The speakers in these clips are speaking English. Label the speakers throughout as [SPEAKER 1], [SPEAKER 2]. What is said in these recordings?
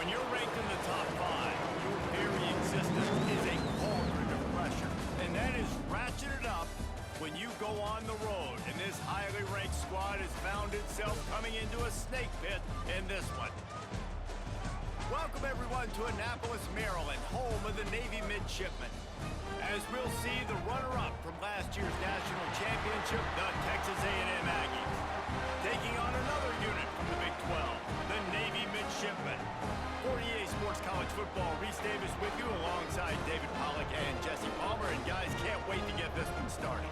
[SPEAKER 1] When you're ranked in the top 5, your very existence is a cauldron of pressure. And that is ratcheted up when you go on the road. And this highly ranked squad has found itself coming into a snake pit in this one. Welcome everyone to Annapolis, Maryland, home of the Navy Midshipmen. As we'll see the runner-up from last year's national championship, the Texas A&M Aggies. Taking on another unit from the Big 12, the Navy Midshipmen. For EA Sports College Football, Reese Davis with you alongside David Pollack and Jesse Palmer. And guys, can't wait to get this one started.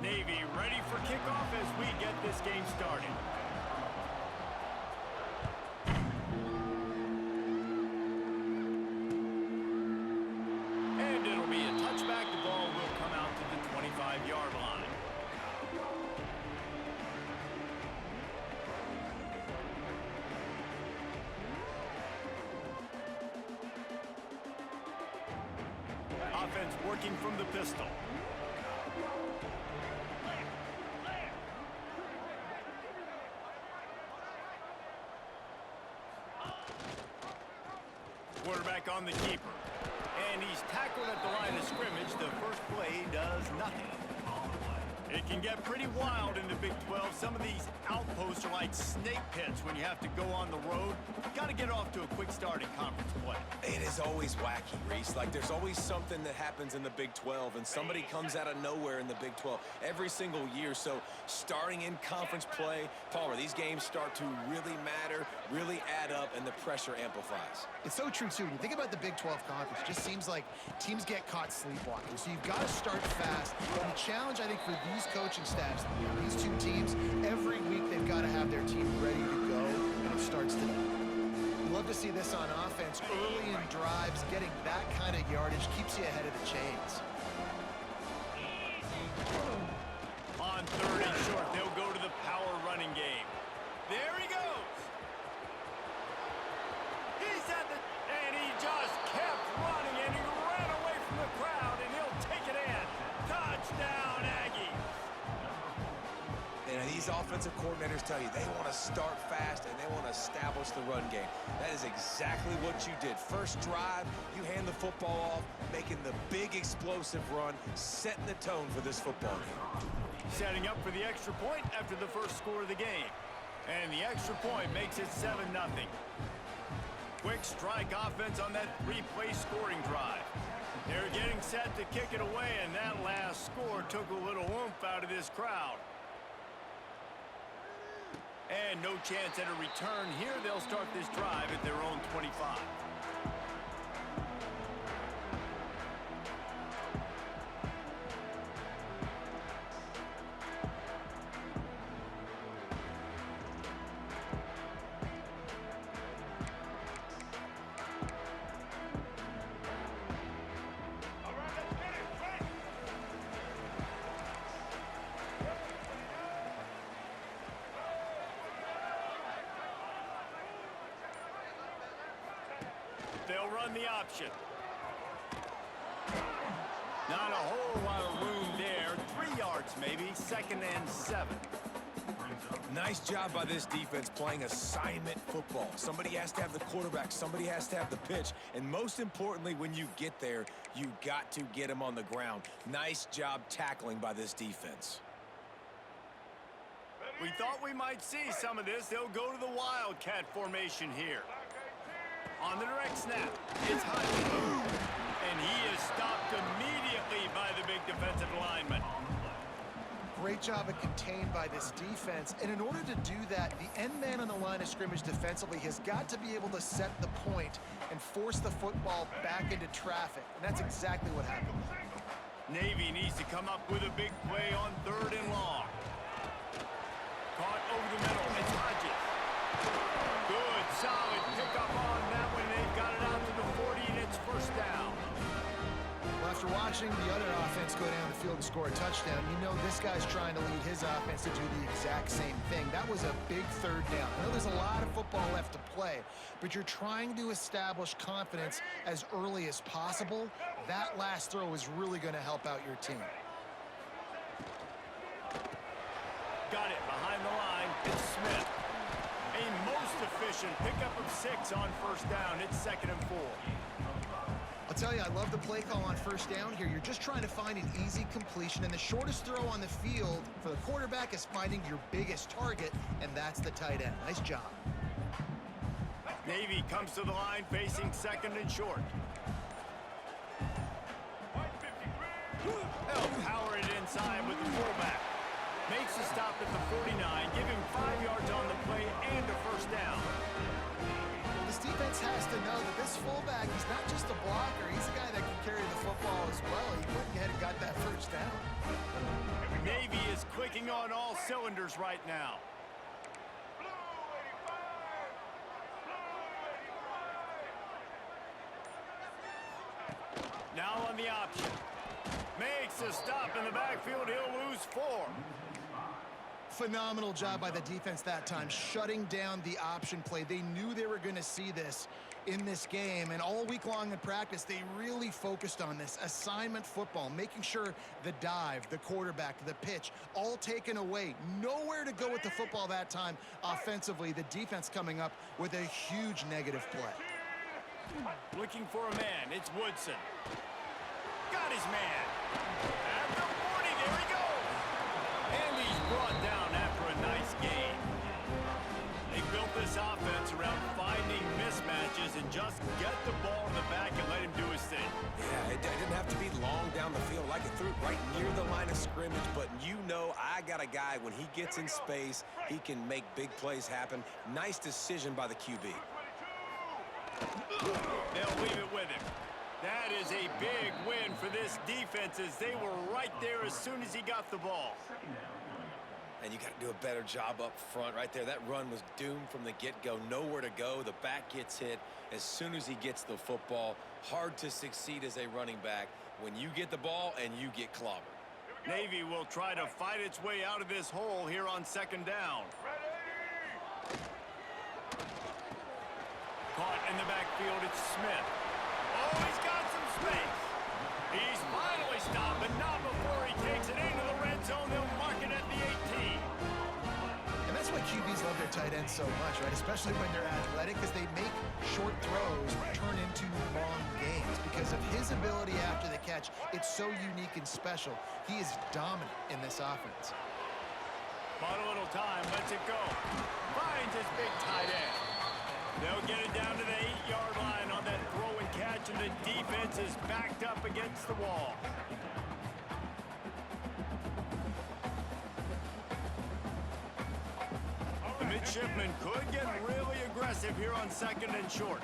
[SPEAKER 1] Navy ready for kickoff as we get this game started. And it'll be a touchback. The ball will come out to the 25-yard line. Offense working from the pistol. Quarterback on the keeper. And he's tackled at the line of scrimmage. The first play does nothing. It can get pretty wild in the Big 12. Some of these outposts are like snake pits when you have to go on the road. Got to get off to a quick start in conference play.
[SPEAKER 2] It is always wacky, Reese. Like, there's always something that happens in the Big 12, and somebody comes out of nowhere in the Big 12 every single year. So, starting in conference play, Palmer, these games start to really matter, really add up, and the pressure amplifies.
[SPEAKER 3] It's so true, too. When you think about the Big 12 conference, it just seems like teams get caught sleepwalking. So, you've got to start fast. And the challenge, I think, for these coaching staffs, these two teams, every week they've got to have their team ready to go, and it starts today. Love to see this on offense. Early in drives, getting that kind of yardage keeps you ahead of the chains.
[SPEAKER 1] On 3rd and short, they'll go to the power running game. There he goes. He's at the, and he just kept running, and he ran away from the crowd, and he'll take it in. Touchdown, Aggies.
[SPEAKER 2] And these offensive coordinators tell you they want to start fast and they want to establish the run game. That is exactly what you did. First drive, you hand the football off, making the big explosive run, setting the tone for this football game.
[SPEAKER 1] Setting up for the extra point after the first score of the game. And the extra point makes it 7-0. Quick strike offense on that 3-play scoring drive. They're getting set to kick it away, and that last score took a little oomph out of this crowd. And no chance at a return here. They'll start this drive at their own 25. They'll run the option. Not a whole lot of room there. 3 yards maybe. 2nd and 7.
[SPEAKER 2] Nice job by this defense playing assignment football. Somebody has to have the quarterback. Somebody has to have the pitch. And most importantly, when you get there, you got to get him on the ground. Nice job tackling by this defense.
[SPEAKER 1] We thought we might see some of this. They'll go to the Wildcat formation here. On the direct snap, it's Hodgson. And he is stopped immediately by the big defensive lineman.
[SPEAKER 3] Great job of contained by this defense. And in order to do that, the end man on the line of scrimmage defensively has got to be able to set the point and force the football back into traffic. And that's exactly what happened.
[SPEAKER 1] Navy needs to come up with a big play on 3rd and long. Caught over the middle. It's Hodges. Good, solid pickup on that one. They've got it out to the 40, and it's 1st down.
[SPEAKER 3] Well, after watching the other offense go down the field and score a touchdown, you know this guy guy's trying to lead his offense to do the exact same thing. That was a big third down. I know there's a lot of football left to play, but you're trying to establish confidence as early as possible. That last throw is really going to help out your team.
[SPEAKER 1] Got it behind the line. It's Smith. A most efficient pickup of 6 on first down. It's 2nd and 4.
[SPEAKER 3] I'll tell you, I love the play call on first down here. You're just trying to find an easy completion, and the shortest throw on the field for the quarterback is finding your biggest target, and that's the tight end. Nice job.
[SPEAKER 1] Navy comes to the line facing 2nd and short. They'll power it inside with the fullback. Makes a stop at the 49, give him 5 yards on the play and a first down.
[SPEAKER 3] This defense has to know that this fullback, he's not just a blocker, he's a guy that can carry the football as well. He went ahead and got that first down.
[SPEAKER 1] Navy is clicking on all cylinders right now. Now on the option. Makes a stop in the backfield. He'll lose 4.
[SPEAKER 3] Phenomenal job by the defense that time, shutting down the option play. They knew they were going to see this in this game, and all week long in practice, they really focused on this assignment football, making sure the dive, the quarterback, the pitch, all taken away. Nowhere to go with the football that time offensively. The defense coming up with a huge negative play.
[SPEAKER 1] Looking for a man. It's Woodson. Got his man. At the 40, there he goes. And he's brought down after a nice gain. They built this offense around finding mismatches and just get the ball in the back and let him do his thing.
[SPEAKER 2] Yeah, it didn't have to be long down the field. Like it threw it right near the line of scrimmage, but you know I got a guy, when he gets in space, he can make big plays happen. Nice decision by the QB.
[SPEAKER 1] They'll leave it with him. That is a big win for this defense, as they were right there as soon as he got the ball.
[SPEAKER 2] And you got to do a better job up front right there. That run was doomed from the get-go. Nowhere to go. The back gets hit as soon as he gets the football. Hard to succeed as a running back when you get the ball and you get clobbered.
[SPEAKER 1] Navy will try to fight its way out of this hole here on 2nd down. Caught in the backfield, it's Smith. Oh, he's got some space. He's finally stopped, but not before he takes it into the red zone. They'll mark it at the 18.
[SPEAKER 3] And that's why QBs love their tight ends so much, right? Especially when they're athletic, because they make short throws turn into long games. Because of his ability after the catch, it's so unique and special. He is dominant in this offense.
[SPEAKER 1] Bought a little time, lets it go. Finds his big tight end. They'll get it down to the 8-yard line on that throw and catch, and the defense is backed up against the wall. The midshipman could get really aggressive here on 2nd and short.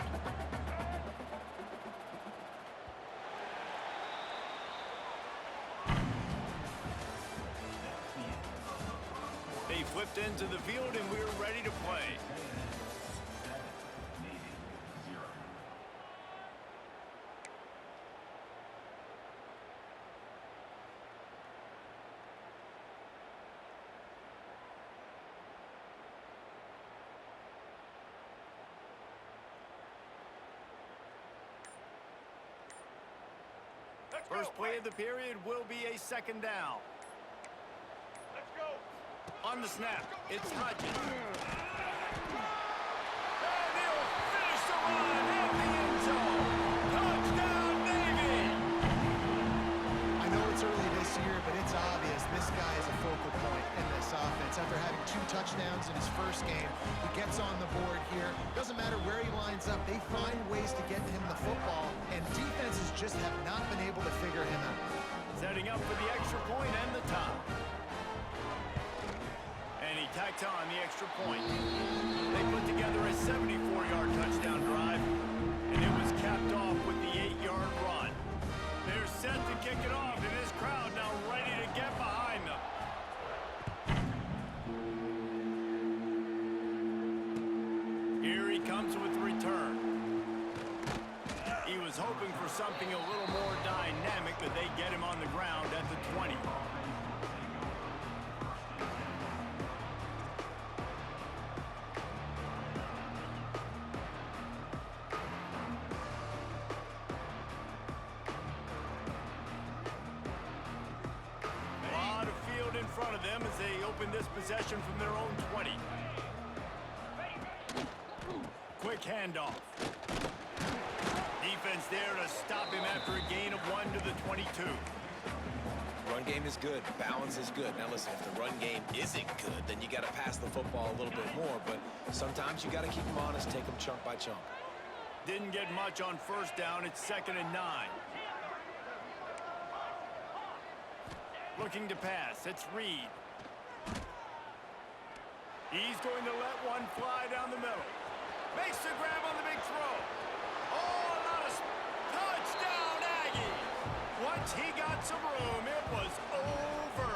[SPEAKER 1] They flipped into the field, and we're ready to play. First play of the period will be a 2nd down. Let's go. On the snap, it's Hodges. And he'll finish the run in the end zone. Touchdown, Navy!
[SPEAKER 3] I know it's early this year, but it's obvious this guy is a focal point in this offense. After having 2 touchdowns in his first game, he gets on the board here. Doesn't matter where he lines up, they find ways to get him the football, and defenses just have not been able to figure him out.
[SPEAKER 1] Setting up for the extra point and the tie. And he tacks on the extra point. They put together a 74-yard touchdown drive, and it was capped off with the 8-yard run. They're set to kick it off, and this crowd now ready to get behind them. Here he comes with the return. He was hoping for something a little more dynamic, but they get him on the ground at the 20. them as they open this possession from their own 20. Quick handoff. Defense there to stop him after a gain of 1 to the 22.
[SPEAKER 2] Run game is good. Balance is good. Now listen, if the run game isn't good, then you got to pass the football a little bit more. But sometimes you got to keep them honest, take them chunk by chunk.
[SPEAKER 1] Didn't get much on first down. It's 2nd and 9. Looking to pass. It's Reed. He's going to let one fly down the middle. Makes the grab on the big throw. Oh, not a touchdown, Aggies. Once he got some room, it was over.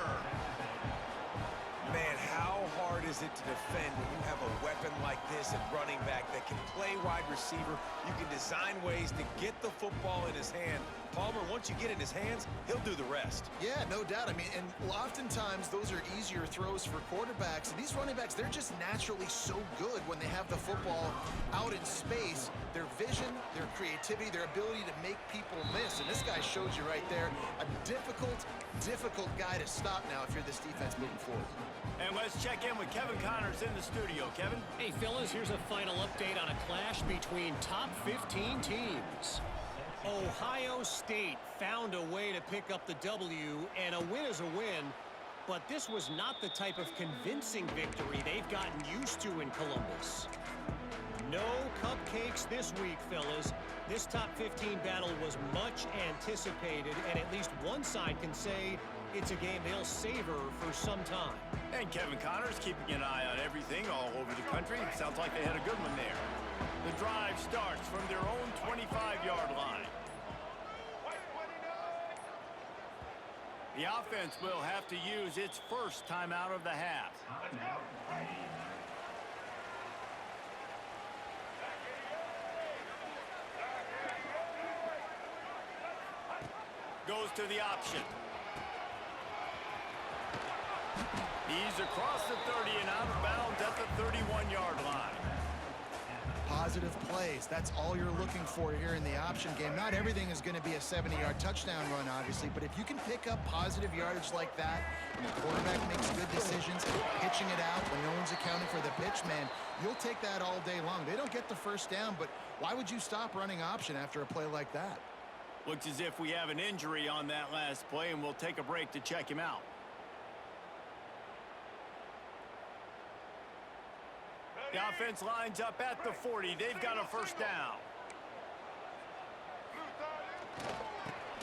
[SPEAKER 2] Man, how hard is it to defend when you have a weapon like this at running back that can play wide receiver? You can design ways to get the football in his hand. Palmer, once you get it in his hands, he'll do the rest.
[SPEAKER 3] Yeah, no doubt. I mean, and oftentimes those are easier throws for quarterbacks. And these running backs, they're just naturally so good when they have the football out in space. Their vision, their creativity, their ability to make people miss. And this guy shows you right there, a difficult guy to stop now if you're this defense moving forward.
[SPEAKER 1] And let's check in with Kevin Connors in the studio. Kevin?
[SPEAKER 4] Hey, fellas, here's a final update on a clash between top 15 teams. Ohio State found a way to pick up the W, and a win is a win, but this was not the type of convincing victory they've gotten used to in Columbus. No cupcakes this week, fellas. This top 15 battle was much anticipated, and at least one side can say it's a game they'll savor for some time.
[SPEAKER 1] And Kevin Connors keeping an eye on everything all over the country. Sounds like they had a good one there. The drive starts from their own 25-yard line. The offense will have to use its first timeout of the half. Goes to the option. He's across the 30 and out of bounds at the 31-yard line.
[SPEAKER 3] Positive plays. That's all you're looking for here in the option game. Not everything is going to be a 70-yard touchdown run, obviously, but if you can pick up positive yardage like that, and the quarterback makes good decisions, pitching it out when no one's accounting for the pitch, man, you'll take that all day long. They don't get the first down, but why would you stop running option after a play like that?
[SPEAKER 1] Looks as if we have an injury on that last play, and we'll take a break to check him out. The offense lines up at the 40. They've got a first down.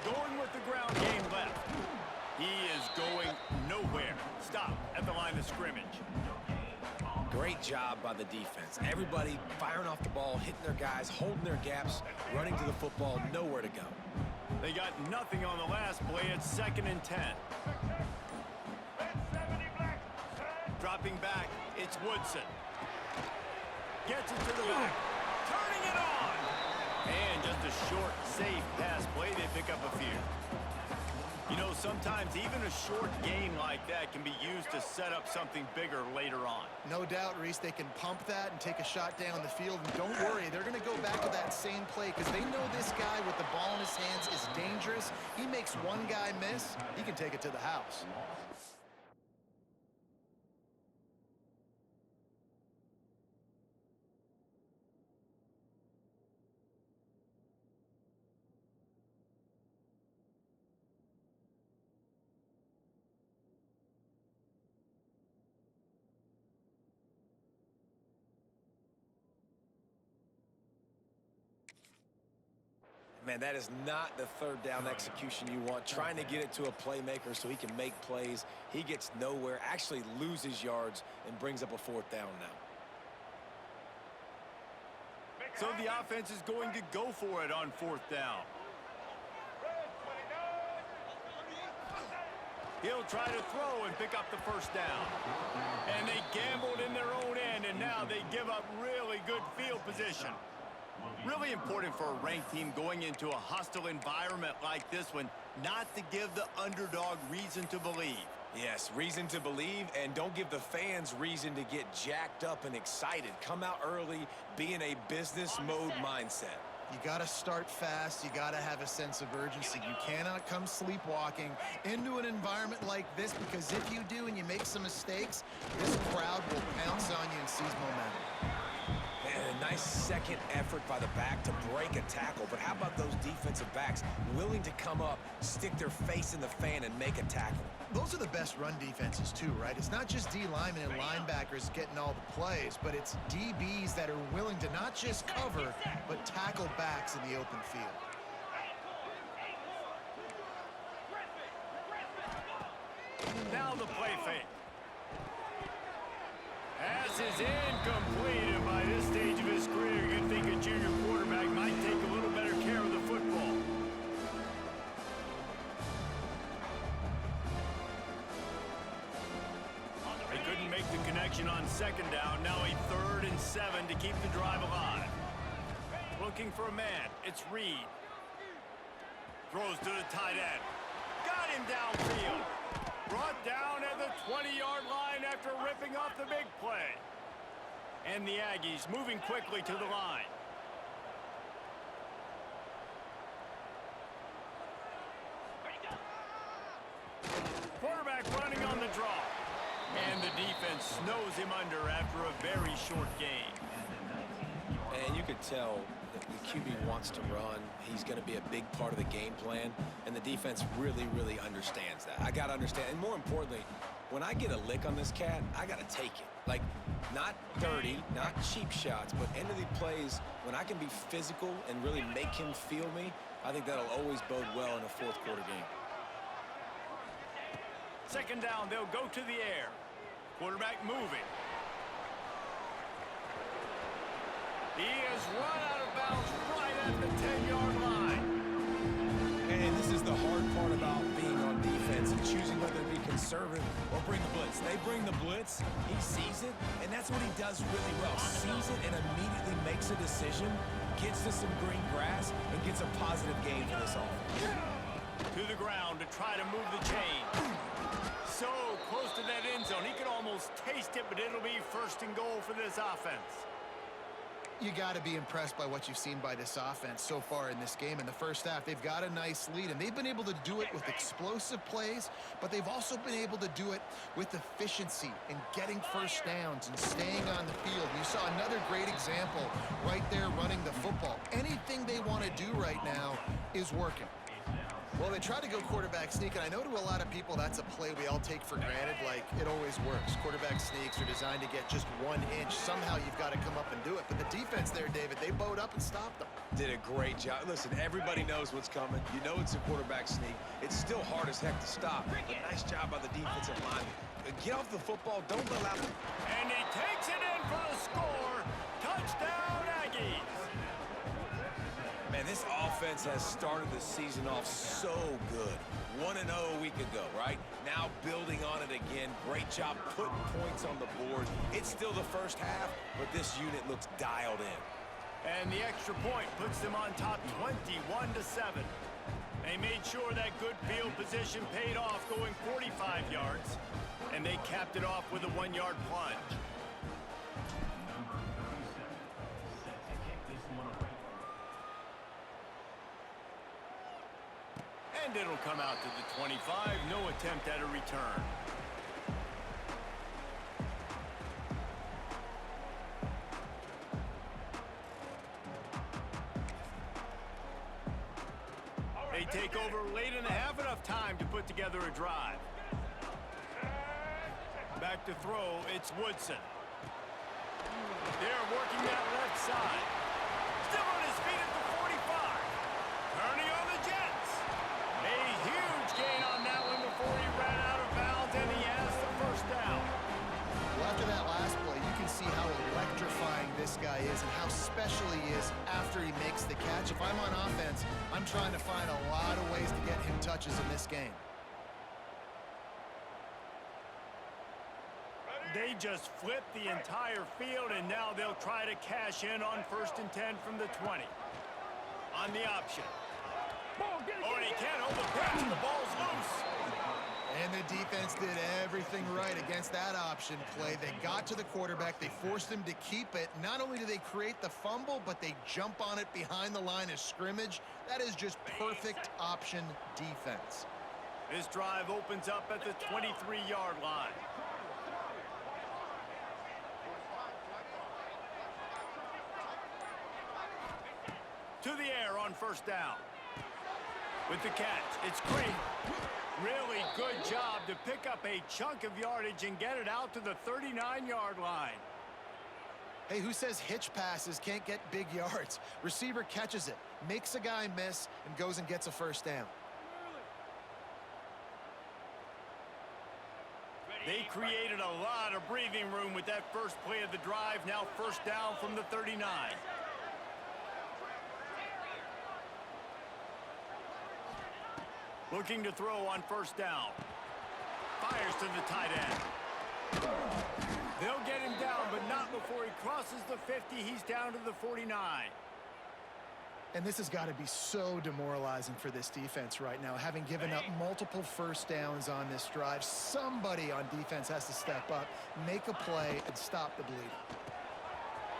[SPEAKER 1] Going with the ground game left. He is going nowhere. Stop at the line of scrimmage.
[SPEAKER 2] Great job by the defense. Everybody firing off the ball, hitting their guys, holding their gaps, running to the football, nowhere to go.
[SPEAKER 1] They got nothing on the last play. It's 2nd and 10. Dropping back, it's Woodson. Gets it to the back. Turning it on. And just a short, safe pass play. They pick up a few. You know, sometimes even a short gain like that can be used to set up something bigger later on.
[SPEAKER 3] No doubt, Reese, they can pump that and take a shot down the field. And don't worry, they're going to go back to that same play because they know this guy with the ball in his hands is dangerous. He makes one guy miss, he can take it to the house.
[SPEAKER 2] Man, that is not the third down execution you want. Trying to get it to a playmaker so he can make plays. He gets nowhere, actually loses yards, and brings up a 4th down now.
[SPEAKER 1] So the offense is going to go for it on 4th down. He'll try to throw and pick up the first down. And they gambled in their own end, and now they give up really good field position. Really important for a ranked team going into a hostile environment like this one, not to give the underdog reason to believe.
[SPEAKER 2] Yes, reason to believe, and don't give the fans reason to get jacked up and excited. Come out early, be in a business mode mindset.
[SPEAKER 3] You got to start fast. You got to have a sense of urgency. You cannot come sleepwalking into an environment like this, because if you do and you make some mistakes, this crowd will pounce on you and seize momentum.
[SPEAKER 2] And a nice second effort by the back to break a tackle. But how about those defensive backs willing to come up, stick their face in the fan, and make a tackle?
[SPEAKER 3] Those are the best run defenses too, right? It's not just D linemen and linebackers getting all the plays, but it's DBs that are willing to not just cover, but tackle backs in the open field.
[SPEAKER 1] Now the play fake. Pass is incomplete, and by this stage of his career, you'd think a junior quarterback might take a little better care of the football. They couldn't make the connection on second down. Now a 3rd and 7 to keep the drive alive. Looking for a man. It's Reed. Throws to the tight end. Got him downfield. Brought down at the 20-yard line after ripping off the big play. And the Aggies moving quickly to the line. Quarterback running on the draw. And the defense snows him under after a very short game.
[SPEAKER 2] And you could tell that the QB wants to run. He's going to be a big part of the game plan, and the defense really, really understands that. I got to understand, and more importantly, when I get a lick on this cat, I got to take it. Like, not dirty, not cheap shots, but end of the plays, when I can be physical and really make him feel me, I think that'll always bode well in a fourth quarter game.
[SPEAKER 1] Second down, they'll go to the air. Quarterback moving. He has run out of bounds right at the 10-yard line.
[SPEAKER 2] And this is the hard part about being on defense and choosing whether to be conservative or bring the blitz. They bring the blitz, he sees it, and that's what he does really well. Sees it and immediately makes a decision, gets to some green grass, and gets a positive gain for this offense.
[SPEAKER 1] To the ground to try to move the chain. So close to that end zone. He could almost taste it, but it'll be 1st and goal for this offense.
[SPEAKER 3] You got to be impressed by what you've seen by this offense so far in this game. In the first half, they've got a nice lead, and they've been able to do it with explosive plays, but they've also been able to do it with efficiency and getting first downs and staying on the field. You saw another great example right there running the football. Anything they want to do right now is working. Well, they try to go quarterback sneak, and I know to a lot of people that's a play we all take for granted, like it always works. Quarterback sneaks are designed to get just 1 inch. Somehow you've got to come up and do it. But the defense there, David, they bowed up and stopped them.
[SPEAKER 2] Did a great job. Listen, everybody knows what's coming. You know it's a quarterback sneak. It's still hard as heck to stop. But nice job by the defensive line. Get off the football. Don't allow them.
[SPEAKER 1] And he takes it in for the score. Touchdown, Aggies.
[SPEAKER 2] Man, this offense has started the season off so good. 1-0 a week ago, right? Now building on it again. Great job putting points on the board. It's still the first half, but this unit looks dialed in.
[SPEAKER 1] And the extra point puts them on top 21-7. They made sure that good field position paid off, going 45 yards. And they capped it off with a 1-yard plunge. And it'll come out to the 25. No attempt at a return. They take over late in the half, enough time to put together a drive. Back to throw, it's Woodson. They're working that left side. Still on his feet at the 45. Turning on the Jets. A huge gain on that one before he ran out of bounds, and he has the first down.
[SPEAKER 3] Well, after that last play, you can see how electrifying this guy is and how special he is after he makes the catch. If I'm on offense, I'm trying to find a lot of ways to get him touches in this game.
[SPEAKER 1] They just flipped the entire field, and now they'll try to cash in on 1st and 10 from the 20. On the option. Oh, and he can't hold the pitch, and the ball's loose.
[SPEAKER 3] And the defense did everything right against that option play. They got to the quarterback. They forced him to keep it. Not only do they create the fumble, but they jump on it behind the line of scrimmage. That is just perfect option defense.
[SPEAKER 1] This drive opens up at the 23-yard line. To the air on first down. With the catch, it's great. Really good job to pick up a chunk of yardage and get it out to the 39-yard line.
[SPEAKER 3] Hey, who says hitch passes can't get big yards? Receiver catches it, makes a guy miss, and goes and gets a first down.
[SPEAKER 1] They created a lot of breathing room with that first play of the drive. Now first down from the 39. Looking to throw on first down. Fires to the tight end. They'll get him down, but not before he crosses the 50. He's down to the 49.
[SPEAKER 3] And this has got to be so demoralizing for this defense right now, having given up multiple first downs on this drive. Somebody on defense has to step up, make a play, and stop the bleeding.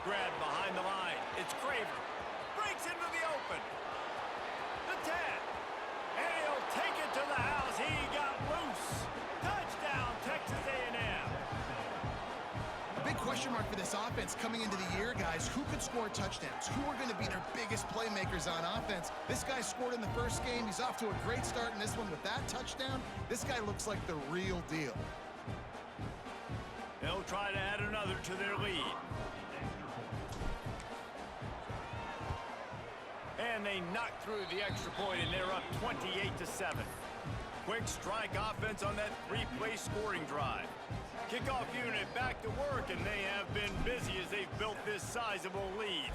[SPEAKER 1] Grab behind the line. It's Craver. Breaks into the open. The 10. And he'll take it to the house. He got loose. Touchdown, Texas A&M.
[SPEAKER 3] A big question mark for this offense coming into the year, guys. Who could score touchdowns? Who are going to be their biggest playmakers on offense? This guy scored in the first game. He's off to a great start in this one with that touchdown. This guy looks like the real deal.
[SPEAKER 1] They'll try to add another to their lead. And they knock through the extra point, and they're up 28-7. Quick strike offense on that three-play scoring drive. Kickoff unit back to work, and they have been busy as they've built this sizable lead.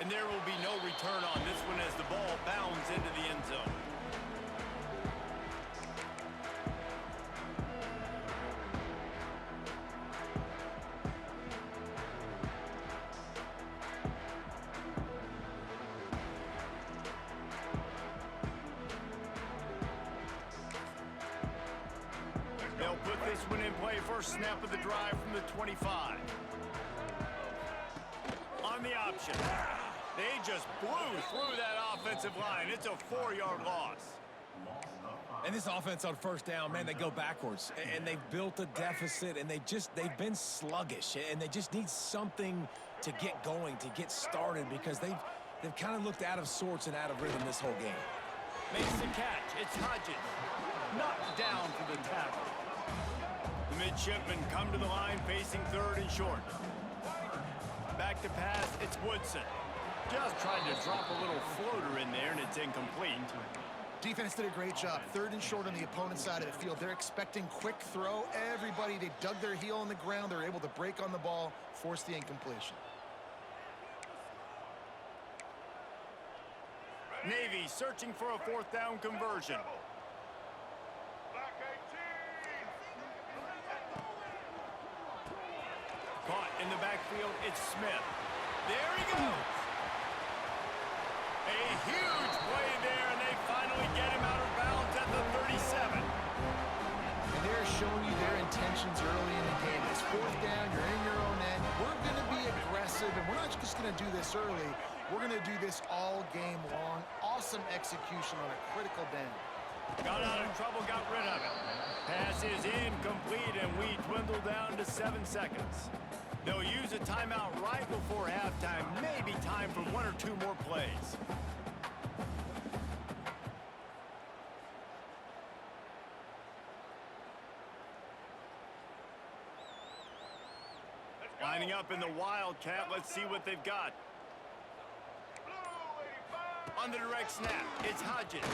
[SPEAKER 1] And there will be no return on this one as the ball bounds into the end zone. They'll put this one in play. First snap of the drive from the 25. On the option. They just blew through that offensive line. It's a 4-yard loss.
[SPEAKER 2] And this offense on first down, man, they go backwards. And they've built a deficit, and they've been sluggish. And they just need something to get going, to get started, because they've kind of looked out of sorts and out of rhythm this whole game.
[SPEAKER 1] Makes the catch. It's Hodges. Knocked down for the tackle. The midshipmen come to the line facing third and short. Back to pass, it's Woodson. Just trying to drop a little floater in there, and it's incomplete.
[SPEAKER 3] Defense did a great job. Third and short on the opponent's side of the field. They're expecting quick throw. Everybody, they dug their heel on the ground. They're able to break on the ball, force the incompletion.
[SPEAKER 1] Navy searching for a fourth down conversion. Caught in the backfield, it's Smith. There he goes. A huge play there, and they finally get him out of bounds at the 37.
[SPEAKER 3] And they're showing you their intentions early in the game. It's fourth down, you're in your own end. We're going to be aggressive, and we're not just going to do this early. We're going to do this all game long. Awesome execution on a critical down.
[SPEAKER 1] Got out of trouble, got rid of it. Pass is incomplete, and we dwindle down to 7 seconds. They'll use a timeout right before halftime. Maybe time for 1 or 2 more plays. Lining up in the Wildcat. Let's see what they've got. On the direct snap, it's Hodges.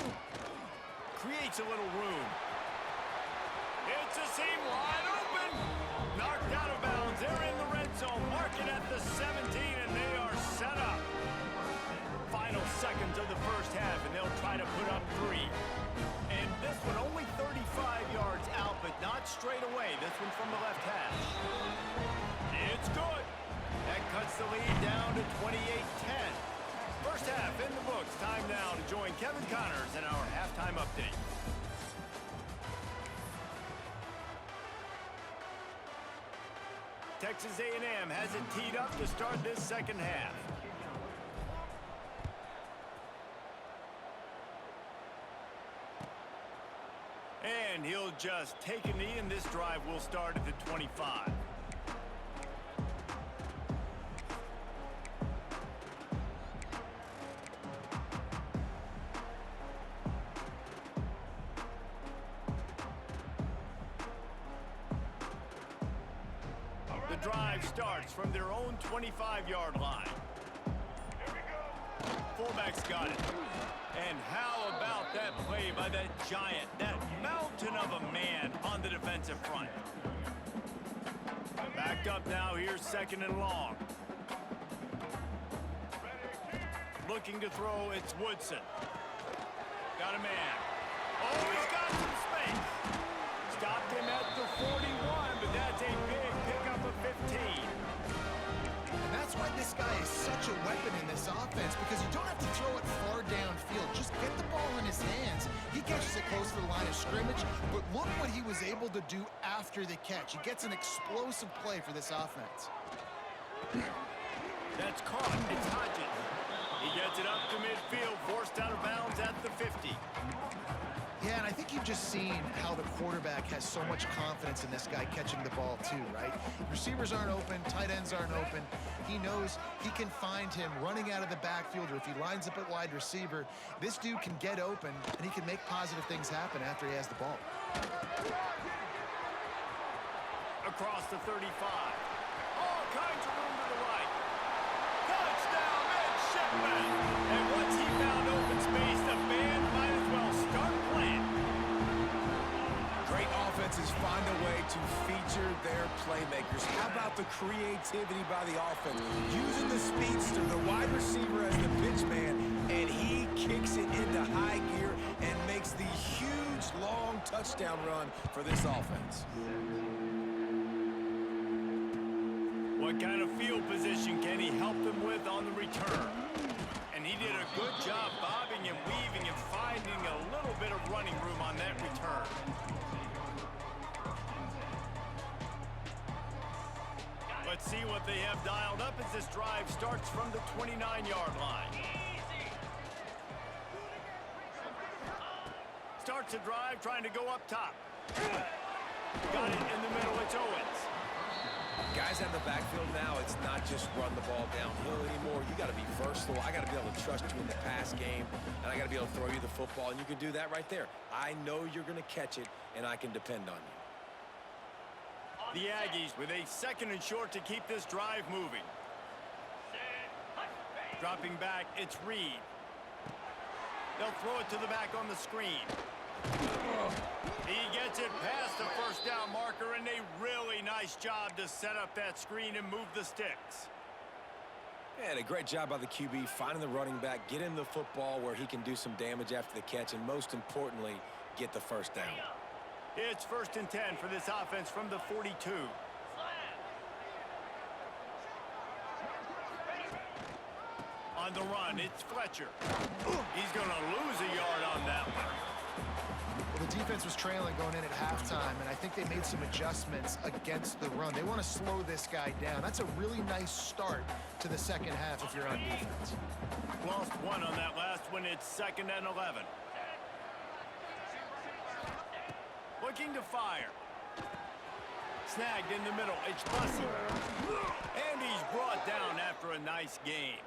[SPEAKER 1] Creates a little room. It's a seam wide open. Knocked out of bounds. They're in the red zone. Marking at the 17, and they are set up. Final seconds of the first half, and they'll try to put up 3. And this one only 35 yards out, but not straight away. This one from the left hash. It's good. That cuts the lead down to 28-10. First half in the books. Time now to join Kevin Connors in our halftime update. Texas A&M has it teed up to start this second half. And he'll just take a knee, and this drive will start at the 25. The drive starts from their own 25-yard line. Fullback's got it. And how about that play by that giant, that mountain of a man on the defensive front? Back up now, here's second and long. Looking to throw, it's Woodson. Got a man. Oh, he's got some space. Stopped him at the 41, but that's a big pickup of 15.
[SPEAKER 3] And that's why this guy is such a weapon in this offense, because you don't have to throw it far downfield. Just get the ball in his hands. He catches it close to the line of scrimmage, but look what he was able to do after the catch. He gets an explosive play for this offense.
[SPEAKER 1] That's caught. It's Hodges. He gets it up to midfield, forced out of bounds at the 50.
[SPEAKER 3] Yeah, and I think you've just seen how the quarterback has so much confidence in this guy catching the ball too, right? Receivers aren't open, tight ends aren't open. He knows he can find him running out of the backfield, or if he lines up at wide receiver, this dude can get open and he can make positive things happen after he has the ball.
[SPEAKER 1] Across the 35. All kinds of room to the right. Touchdown, midshipman! And once he found open space, the band might as well start playing.
[SPEAKER 2] Great offenses find a way to feature their playmakers. How about the creativity by the offense? Using the speedster, the wide receiver as the pitch man, and he kicks it into high gear and makes the huge, long touchdown run for this offense.
[SPEAKER 1] What kind of field position can he help them with on the return? And he did a good job bobbing and weaving and finding a little bit of running room on that return. Let's see what they have dialed up as this drive starts from the 29-yard line. Starts a drive trying to go up top. Got it in the middle, it's Owens.
[SPEAKER 2] Guys out in the backfield now, it's not just run the ball downhill anymore. You got to be versatile. I got to be able to trust you in the pass game, and I got to be able to throw you the football, and you can do that right there. I know you're going to catch it, and I can depend on you.
[SPEAKER 1] The Aggies with a second and short to keep this drive moving. Dropping back, it's Reed. They'll throw it to the back on the screen. He gets it past the first down marker, and a really nice job to set up that screen and move the sticks.
[SPEAKER 2] And a great job by the QB finding the running back, get him the football where he can do some damage after the catch, and most importantly, get the first down.
[SPEAKER 1] It's 1st and 10 for this offense from the 42. On the run, it's Fletcher. He's going to lose a yard on that one.
[SPEAKER 3] Well, the defense was trailing going in at halftime, and I think they made some adjustments against the run. They want to slow this guy down. That's a really nice start to the second half if you're on defense.
[SPEAKER 1] Lost one on that last one. It's 2nd and 11. Looking to fire. Snagged in the middle. It's Bussey. And he's brought down after a nice gain.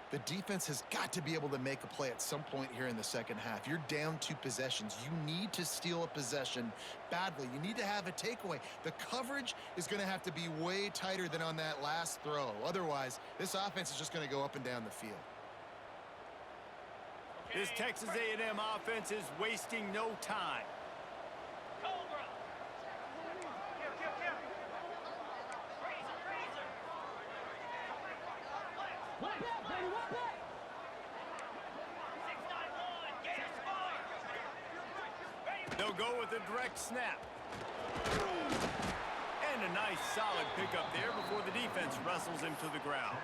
[SPEAKER 3] The defense has got to be able to make a play at some point here in the second half. You're down 2 possessions. You need to steal a possession badly. You need to have a takeaway. The coverage is going to have to be way tighter than on that last throw. Otherwise, this offense is just going to go up and down the field.
[SPEAKER 1] This Texas A&M offense is wasting no time. They'll go with a direct snap. And a nice solid pickup there before the defense wrestles him to the ground.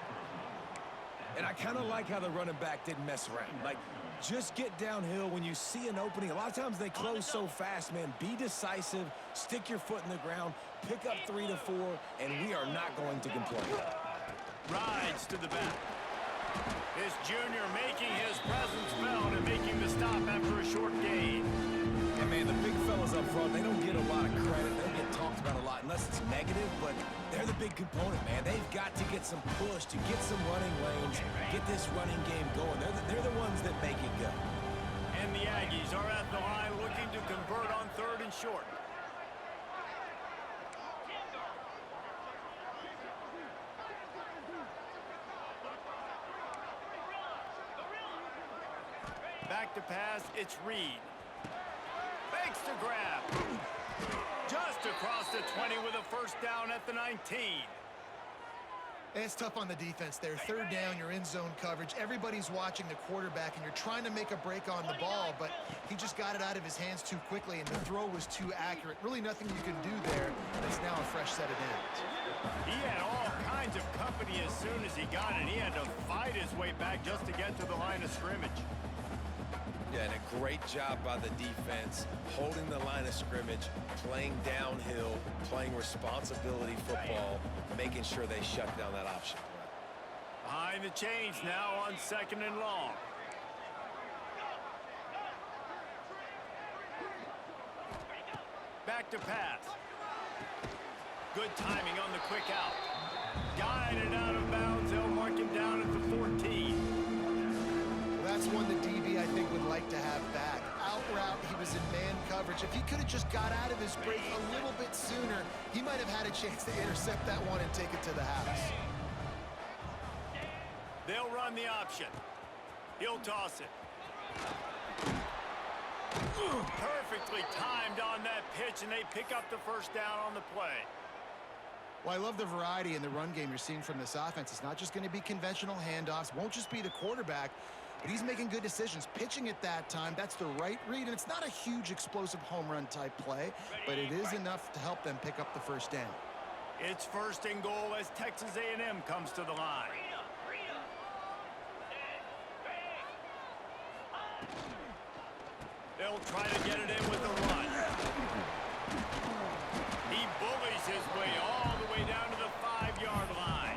[SPEAKER 2] And I kind of like how the running back didn't mess around. Like, just get downhill when you see an opening. A lot of times they close so fast, man. Be decisive, stick your foot in the ground, pick up 3 to 4, and we are not going to complain.
[SPEAKER 1] Rides to the back. This junior making his presence felt and making the stop after a short gain.
[SPEAKER 2] And, man, the big fellas up front, they don't get a lot of credit. They don't get talked about a lot unless it's negative, but they're the big component, man. They've got to get some push, to get some running lanes, get this running game going. They're the ones that make it go.
[SPEAKER 1] And the Aggies are at the line looking to convert on 3rd and short. Back to pass, it's Reed. Fakes to grab. Just across the 20 with a first down at the 19.
[SPEAKER 3] And it's tough on the defense there. 3rd down, you're in zone coverage. Everybody's watching the quarterback, and you're trying to make a break on the ball, but he just got it out of his hands too quickly, and the throw was too accurate. Really nothing you can do there. It's now a fresh set of downs.
[SPEAKER 1] He had all kinds of company as soon as he got it. He had to fight his way back just to get to the line of scrimmage.
[SPEAKER 2] Yeah, and a great job by the defense, holding the line of scrimmage, playing downhill, playing responsibility football, making sure they shut down that option.
[SPEAKER 1] Behind the chains now on 2nd and long. Back to pass. Good timing on the quick out. Guided out of bounds. They'll mark him down at the 14.
[SPEAKER 3] That's one the DB, I think, would like to have back. Out route, he was in man coverage. If he could have just got out of his break a little bit sooner, he might have had a chance to intercept that one and take it to the house.
[SPEAKER 1] They'll run the option. He'll toss it. Perfectly timed on that pitch, and they pick up the first down on the play.
[SPEAKER 3] Well, I love the variety in the run game you're seeing from this offense. It's not just going to be conventional handoffs. Won't just be the quarterback. But he's making good decisions, pitching at that time. That's the right read, and it's not a huge explosive home run type play, but it is enough to help them pick up the first down.
[SPEAKER 1] It's 1st and goal as Texas A&M comes to the line. They'll try to get it in with a run. He bullies his way all the way down to the 5-yard line.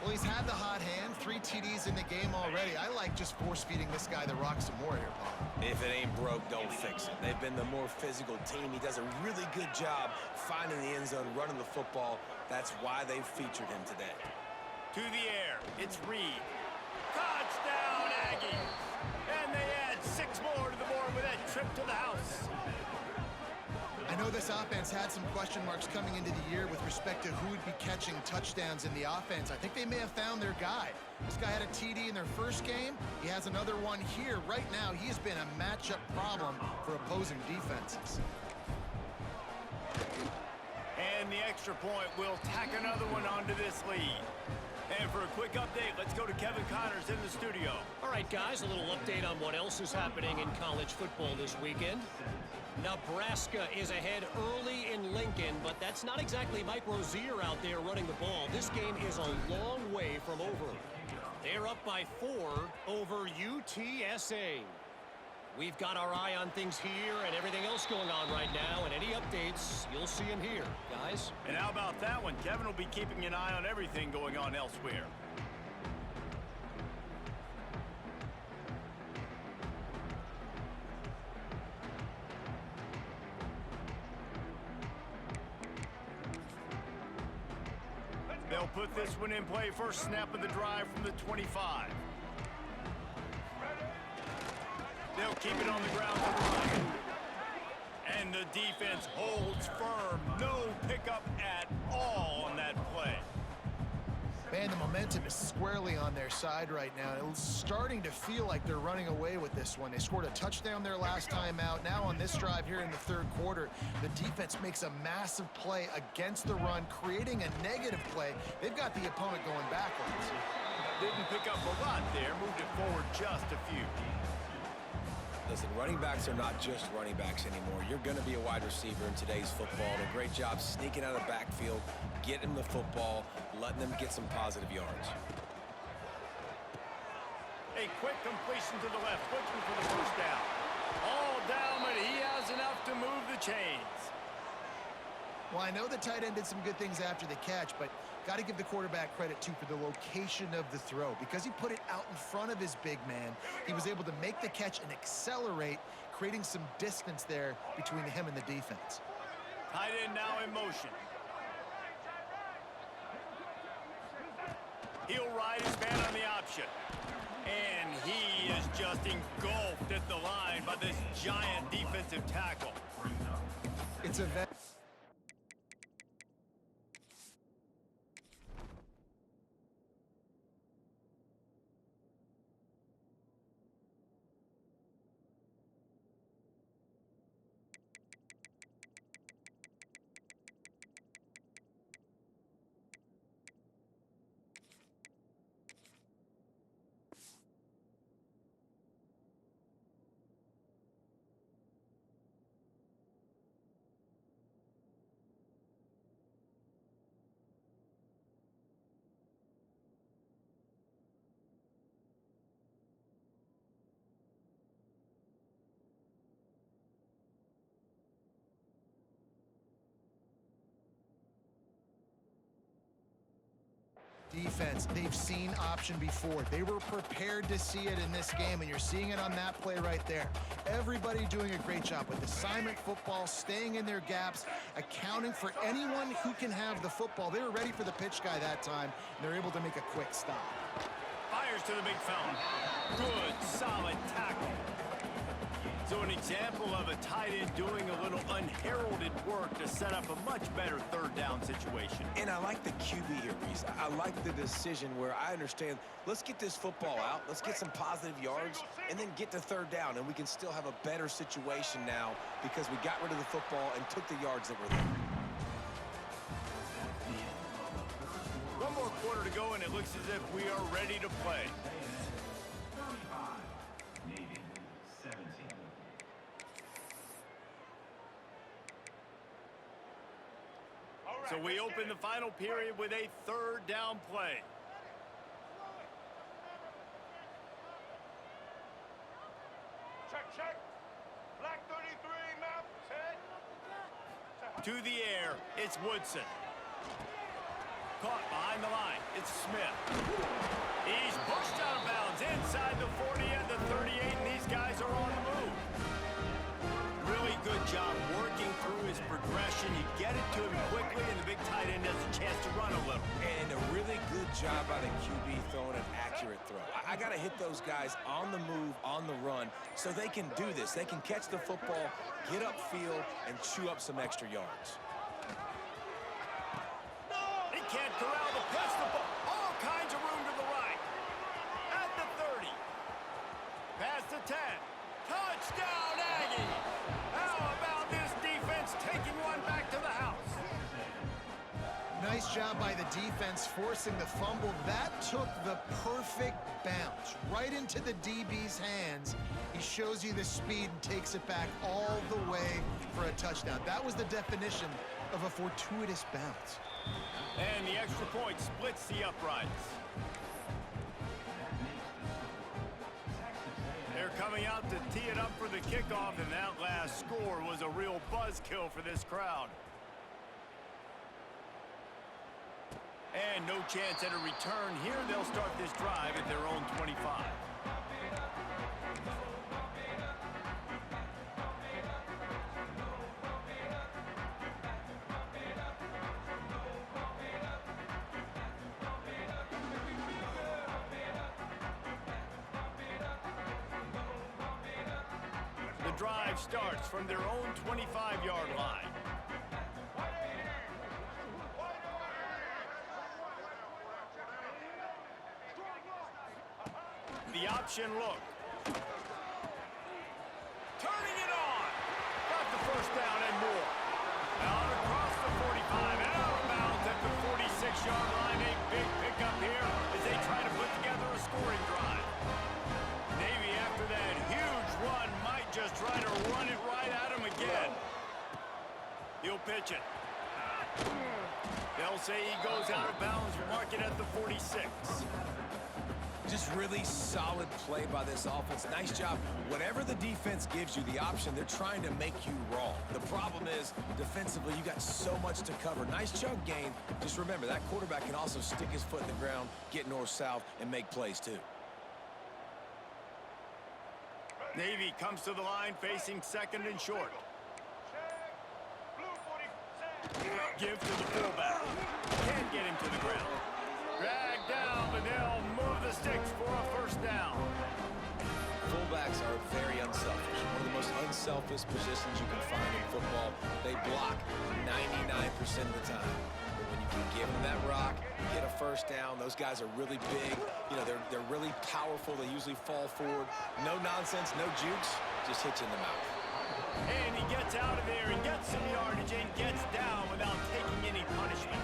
[SPEAKER 3] Well, he's had the hot hand, 3 TDs in the game already. I like just force-feeding this guy the rock some more here, Paul.
[SPEAKER 2] If it ain't broke, don't fix it. They've been the more physical team. He does a really good job finding the end zone, running the football. That's why they've featured him today.
[SPEAKER 1] To the air, it's Reed. Touchdown, Aggies! And they add 6 more to the board with that trip to the house.
[SPEAKER 3] I know this offense had some question marks coming into the year with respect to who would be catching touchdowns in the offense. I think they may have found their guy. This guy had a TD in their first game. He has another one here. Right now, he has been a matchup problem for opposing defenses.
[SPEAKER 1] And the extra point will tack another one onto this lead. And for a quick update, let's go to Kevin Connors in the studio.
[SPEAKER 4] All right, guys, a little update on what else is happening in college football this weekend. Nebraska is ahead early in Lincoln, but that's not exactly Mike Rozier out there running the ball. This game is a long way from over. They're up by 4 over UTSA. We've got our eye on things here and everything else going on right now, and any updates, you'll see them here, guys.
[SPEAKER 1] And how about that one? Kevin will be keeping an eye on everything going on elsewhere. They'll put this one in play. First snap of the drive from the 25. They'll keep it on the ground to the right. And the defense holds firm. No pickup at all on that play.
[SPEAKER 3] Man, the momentum is squarely on their side right now. It's starting to feel like they're running away with this one. They scored a touchdown their last time out. Now on this drive here in the third quarter, the defense makes a massive play against the run, creating a negative play. They've got the opponent going backwards.
[SPEAKER 1] Didn't pick up a lot there. Moved it forward just a few.
[SPEAKER 2] Listen, running backs are not just running backs anymore. You're going to be a wide receiver in today's football. And a great job sneaking out of the backfield, getting the football, letting them get some positive yards.
[SPEAKER 1] a quick completion to the left, looking for the first down. All down, but he has enough to move the chains.
[SPEAKER 3] Well, I know the tight end did some good things after the catch, but got to give the quarterback credit, too, for the location of the throw. Because he put it out in front of his big man, he was able to make the catch and accelerate, creating some distance there between him and the defense.
[SPEAKER 1] Tight end now in motion. He'll ride his man on the option. And he is just engulfed at the line by this giant defensive tackle.
[SPEAKER 3] It's a defense. They've seen option before. They were prepared to see it in this game, and you're seeing it on that play right there. Everybody doing a great job with assignment football, staying in their gaps, accounting for anyone who can have the football. They were ready for the pitch guy that time, and they're able to make a quick stop.
[SPEAKER 1] Fires to the big fountain. Good, solid tackle. So an example of a tight end doing a little unheralded work to set up a much better third down situation.
[SPEAKER 2] And I like the QB here, Reese. I like the decision where I understand, let's get this football out, let's get some positive yards, and then get to third down, and we can still have a better situation now because we got rid of the football and took the yards that were there.
[SPEAKER 1] One more quarter to go, and it looks as if we are ready to play. So we open the final period with a third down play.
[SPEAKER 5] Check. Black 33, map, set.
[SPEAKER 1] To the air, it's Woodson. Caught behind the line, it's Smith. He's pushed out of bounds inside the 40 and the 38, and these guys are on the move. Really good job working through his progression. You get it to him quickly, and the big tight end has a chance to run a little.
[SPEAKER 2] And a really good job by the QB throwing an accurate throw. I got to hit those guys on the move, on the run, so they can do this. They can catch the football, get upfield, and chew up some extra yards.
[SPEAKER 1] He can't corral the pitch. The ball. All kinds of room to the right. At the 30. Past the 10. Touchdown, Aggies! How about this defense taking one back to the house?
[SPEAKER 3] Nice job by the defense forcing the fumble. That took the perfect bounce right into the DB's hands. He shows you the speed and takes it back all the way for a touchdown. That was the definition of a fortuitous bounce.
[SPEAKER 1] And the extra point splits the uprights. They're coming out to tee it up for the kickoff, and that last score was a real buzzkill for this crowd. And no chance at a return here. They'll start this drive at their own 25. The drive starts from their own 25-yard line. The option look. Turning it on. Got the first down and more. Out across the 45 and out of bounds at the 46-yard line. A big pickup here as they try to put together a scoring drive. Navy after that huge run might just try to run it right at him again. He'll pitch it. They'll say he goes out of bounds, mark it at the 46.
[SPEAKER 2] Just really solid play by this offense. Nice job. Whatever the defense gives you the option, they're trying to make you wrong. The problem is, defensively, you got so much to cover. Nice chunk gain. Just remember, that quarterback can also stick his foot in the ground, get north-south, and make plays too.
[SPEAKER 1] Navy comes to the line facing second and short. Give to the fullback. Can't get him to the ground. Drag down, but they'll move the sticks for a first down.
[SPEAKER 2] Fullbacks are very unselfish. One of the most unselfish positions you can find in football. They block 99% of the time. But when you can give them that rock, get a first down, those guys are really big. You know, they're really powerful. They usually fall forward. No nonsense, no jukes, just hit you in the mouth.
[SPEAKER 1] And he gets out of there and gets some yardage and gets down without taking any punishment.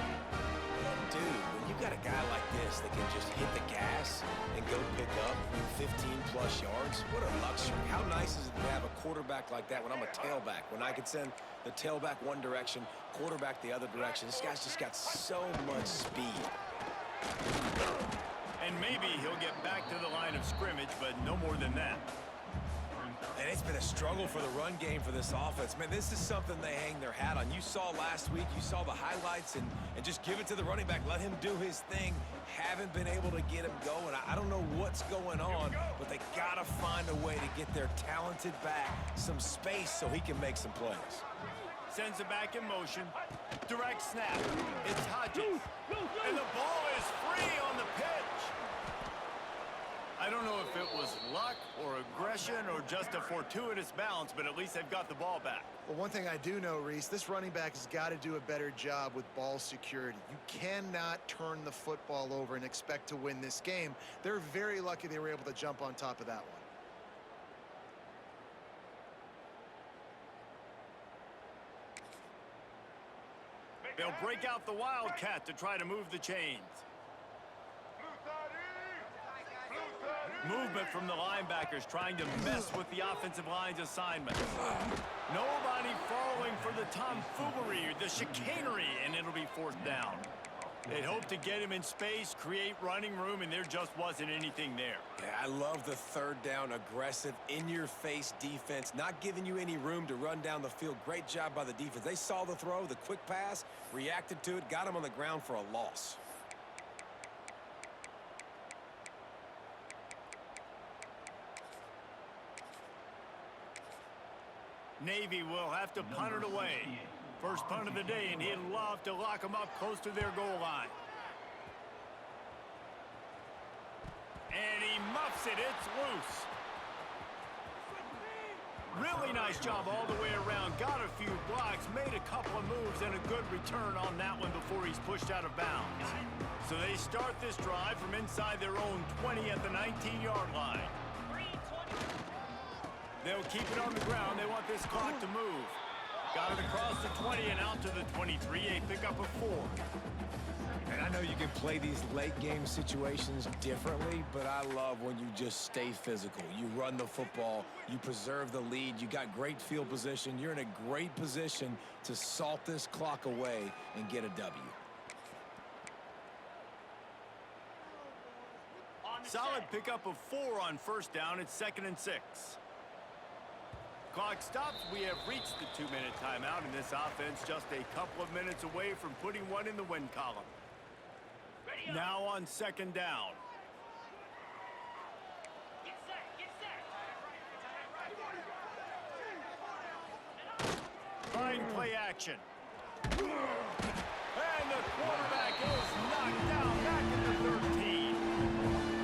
[SPEAKER 2] Dude, when you got a guy like this that can just hit the gas and go pick up 15-plus yards, what a luxury. How nice is it to have a quarterback like that when I'm a tailback, when I could send the tailback one direction, quarterback the other direction. This guy's just got so much speed.
[SPEAKER 1] And maybe he'll get back to the line of scrimmage, but no more than that.
[SPEAKER 2] And it's been a struggle for the run game for this offense. Man, this is something they hang their hat on. You saw last week, you saw the highlights, and just give it to the running back. Let him do his thing. Haven't been able to get him going. I don't know what's going on, but they got to find a way to get their talented back some space so he can make some plays.
[SPEAKER 1] Sends it back in motion. Direct snap. It's Hodges. And the ball is free on the pitch. I don't know if it was luck or aggression or just a fortuitous bounce, but at least they've got the ball back.
[SPEAKER 3] Well, one thing I do know, Reese, this running back has got to do a better job with ball security. You cannot turn the football over and expect to win this game. They're very lucky they were able to jump on top of that one.
[SPEAKER 1] They'll break out the Wildcat to try to move the chains. Movement from the linebackers trying to mess with the offensive line's assignments. Nobody falling for the tomfoolery or the chicanery, and it'll be fourth down. They'd hope to get him in space, create running room, and there just wasn't anything there.
[SPEAKER 2] Yeah, I love the third down, aggressive, in-your-face defense, not giving you any room to run down the field. Great job by the defense. They saw the throw, the quick pass, reacted to it, got him on the ground for a loss.
[SPEAKER 1] Navy will have to punt it away. First punt of the day, and he'd love to lock them up close to their goal line. And he muffs it. It's loose. Really nice job all the way around. Got a few blocks, made a couple of moves, and a good return on that one before he's pushed out of bounds. So they start this drive from inside their own 20 at the 19-yard line. They'll keep it on the ground. They want this clock to move. Got it across the 20 and out to the 23. A pickup of 4.
[SPEAKER 2] And I know you can play these late game situations differently, but I love when you just stay physical. You run the football, you preserve the lead, you got great field position. You're in a great position to salt this clock away and get a W.
[SPEAKER 1] Solid pickup of 4 on first down. It's 2nd and 6. Clock stops. We have reached the 2-minute timeout, and this offense just a couple of minutes away from putting one in the win column. Now on 2nd down. Fine play action. And the quarterback is knocked down back at the 13.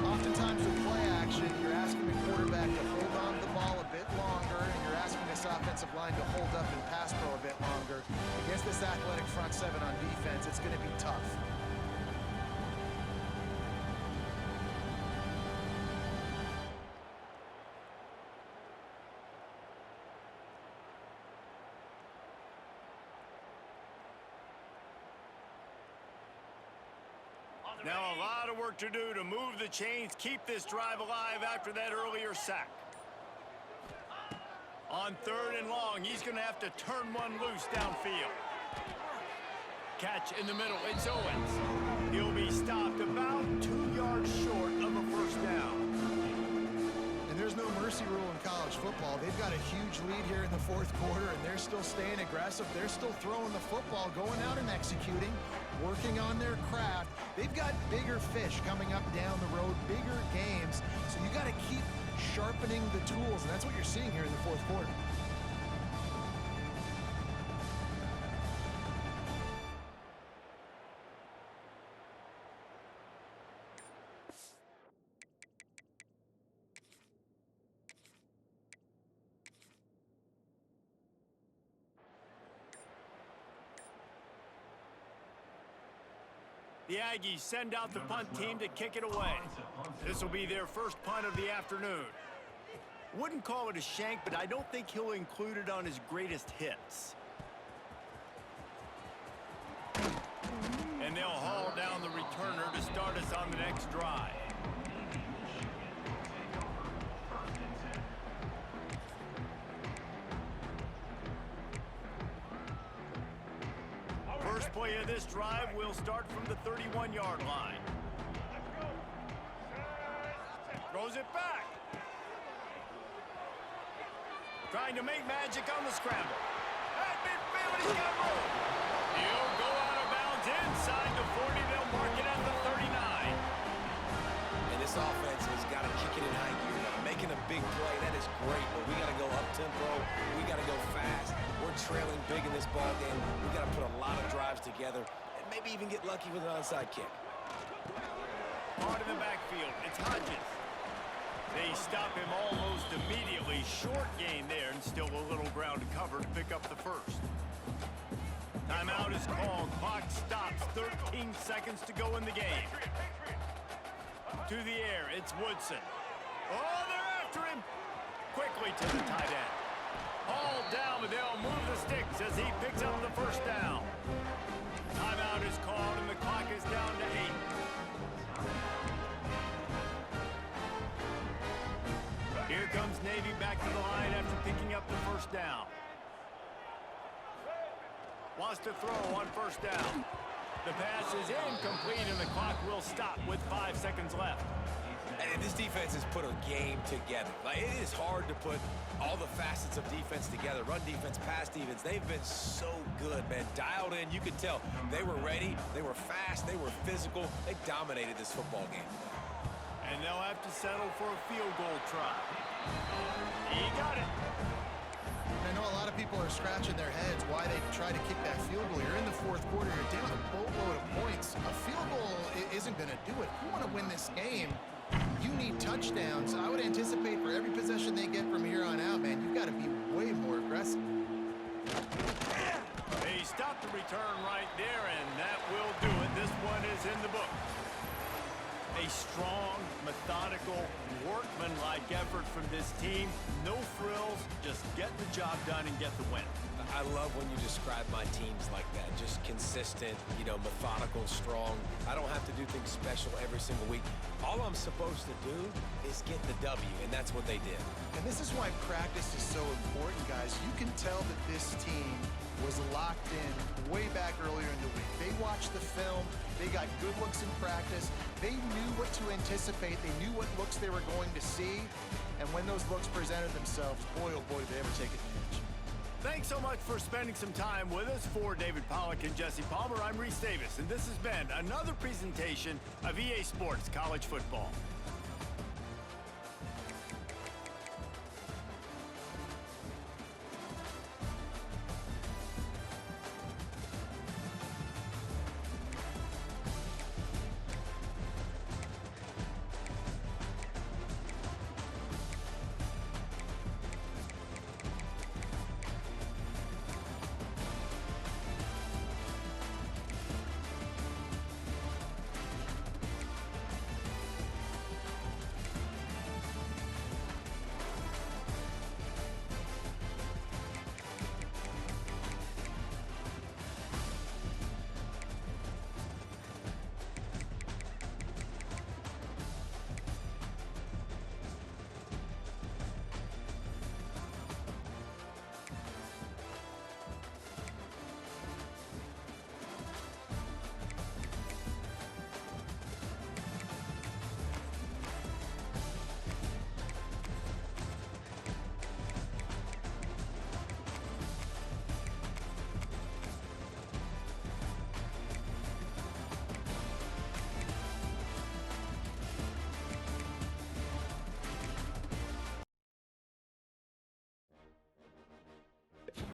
[SPEAKER 3] Oftentimes with play action, you're asking the quarterback to hold on to the ball a bit longer, and you're asking this offensive line to hold up and pass pro a bit longer. Against this athletic front seven on defense, it's going to be tough.
[SPEAKER 1] Now a lot of work to do to move the chains, keep this drive alive after that earlier sack. On 3rd and long, he's going to have to turn one loose downfield. Catch in the middle. It's Owens. He'll be stopped about 2 yards short of a first down.
[SPEAKER 3] And there's no mercy rule in college football. They've got a huge lead here in the fourth quarter, and they're still staying aggressive. They're still throwing the football, going out and executing, working on their craft. They've got bigger fish coming up down the road, bigger games. So you got to keep sharpening the tools, and that's what you're seeing here in the fourth quarter.
[SPEAKER 1] The Aggies send out the punt team to kick it away. This will be their first punt of the afternoon. Wouldn't call it a shank, but I don't think he'll include it on his greatest hits. And they'll haul down the returner to start us on the next drive. First play of this drive will start from the 31-yard line. Throws it back. Trying to make magic on the scramble. At midfield, he's got room. He'll go out of bounds inside the 40. They'll mark it at the 39.
[SPEAKER 2] And this offense has got to kick it in high gear now. Making a big play, that is great, but we got to go up-tempo. We got to go fast. We're trailing big in this ball game. We got to put a lot of drives together and maybe even get lucky with an onside kick.
[SPEAKER 1] Part in the backfield, it's Hodges. They stop him almost immediately. Short gain there, and still a little ground to cover to pick up the first. Timeout is called. Clock stops. 13 seconds to go in the game. To the air, it's Woodson. Oh, they're after him. Quickly to the tight end. Hauled down, but they'll move the sticks as he picks up the first down. Timeout is called, and the clock is down to 8. Here comes Navy back to the line after picking up the first down. Wants to throw on first down. The pass is incomplete, and the clock will stop with 5 seconds left.
[SPEAKER 2] And this defense has put a game together. Like, it is hard to put all the facets of defense together. Run defense, pass defense. They've been so good, man. Dialed in. You could tell they were ready. They were fast. They were physical. They dominated this football game.
[SPEAKER 1] And they'll have to settle for a field goal try. He got it.
[SPEAKER 3] I know a lot of people are scratching their heads why they try to kick that field goal. You're in the fourth quarter. You're down a boatload of points. A field goal isn't going to do it. If you want to win this game, you need touchdowns. I would anticipate for every possession they get from here on out, man, you've got to be way more aggressive.
[SPEAKER 1] They stopped the return right there, and that will do it. This one is in the book. A strong, methodical, workman-like effort from this team. No frills, just get the job done and get the win.
[SPEAKER 2] I love when you describe my teams like that. Just consistent, methodical, strong. I don't have to do things special every single week. All I'm supposed to do is get the W, and that's what they did.
[SPEAKER 3] And this is why practice is so important, guys. You can tell that this team was locked in way back earlier in the week. They watched the film. They got good looks in practice. They knew what to anticipate. They knew what looks they were going to see. And when those looks presented themselves, boy, oh boy, did they ever take advantage.
[SPEAKER 1] Thanks so much for spending some time with us. For David Pollack and Jesse Palmer, I'm Reese Davis, and this has been another presentation of EA Sports College Football.